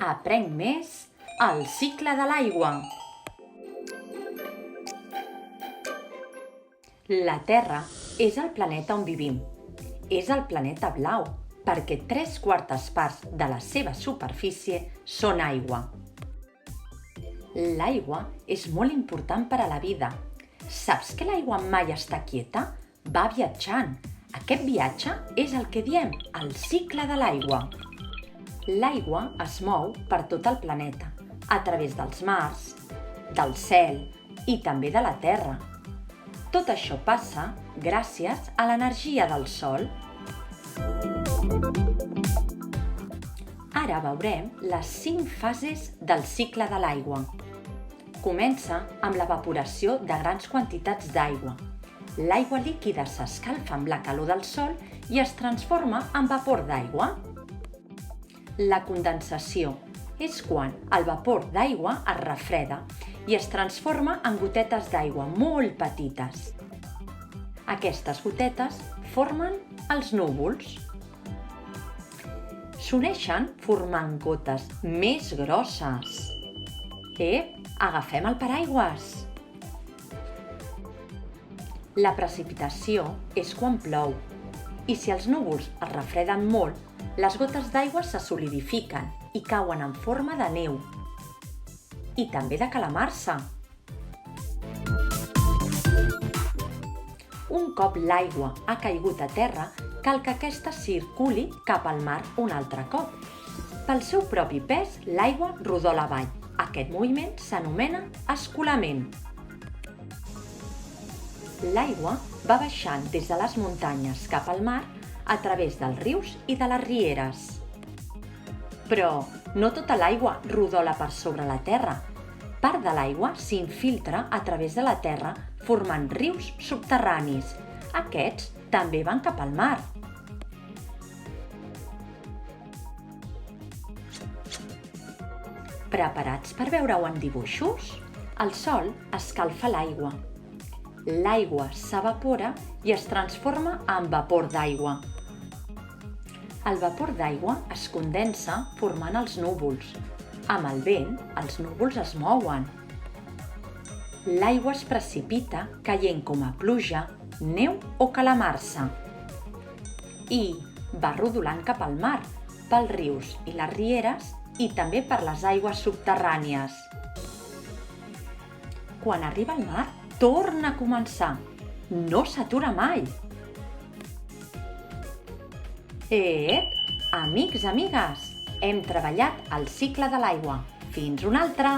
Aprenc més al cicle de l'aigua. La Terra és el planeta on vivim. És el planeta blau, perquè 3/4 parts de la seva superfície són aigua. L'aigua és molt important per a la vida. Saps que l'aigua mai està quieta? Va viatjant. Aquest viatge és el que diem el cicle de l'aigua. L'aigua es mou per tot el planeta, a través dels mars, del cel i també de la terra. Tot això passa gràcies a l'energia del sol. Ara veurem les 5 fases del cicle de l'aigua. Comença amb l'evaporació de grans quantitats d'aigua. L'aigua líquida s'escalfa amb la calor del sol i es transforma en vapor d'aigua. La condensació és quan el vapor d'aigua es refreda i es transforma en gotetes d'aigua molt petites. Aquestes gotetes formen els núvols. S'uneixen formant gotes més grosses. Agafem el paraigües! La precipitació és quan plou, i si els núvols es refreden molt, les gotes d'aigua se solidifiquen i cauen en forma de neu i també de calamarsa. Un cop l'aigua ha caigut a terra, cal que aquesta circuli cap al mar un altre cop. Pel seu propi pes, l'aigua rodola avall. Aquest moviment s'anomena escolament. L'aigua va baixant des de les muntanyes cap al mar a través dels rius i de les rieres. Però no tota l'aigua rodola per sobre la terra. Part de l'aigua s'infiltra a través de la terra formant rius subterranis. Aquests també van cap al mar. Preparats per veure-ho en dibuixos? El sol escalfa l'aigua. L'aigua s'evapora i es transforma en vapor d'aigua. El vapor d'aigua es condensa formant els núvols. Amb el vent, els núvols es mouen. L'aigua es precipita caient com a pluja, neu o calamarsa. I va rodolant cap al mar, pels rius i les rieres i també per les aigües subterrànies. Quan arriba al mar, torna a començar. No s'atura mai. Amics, amigues, hem treballat el cicle de l'aigua. Fins una altra!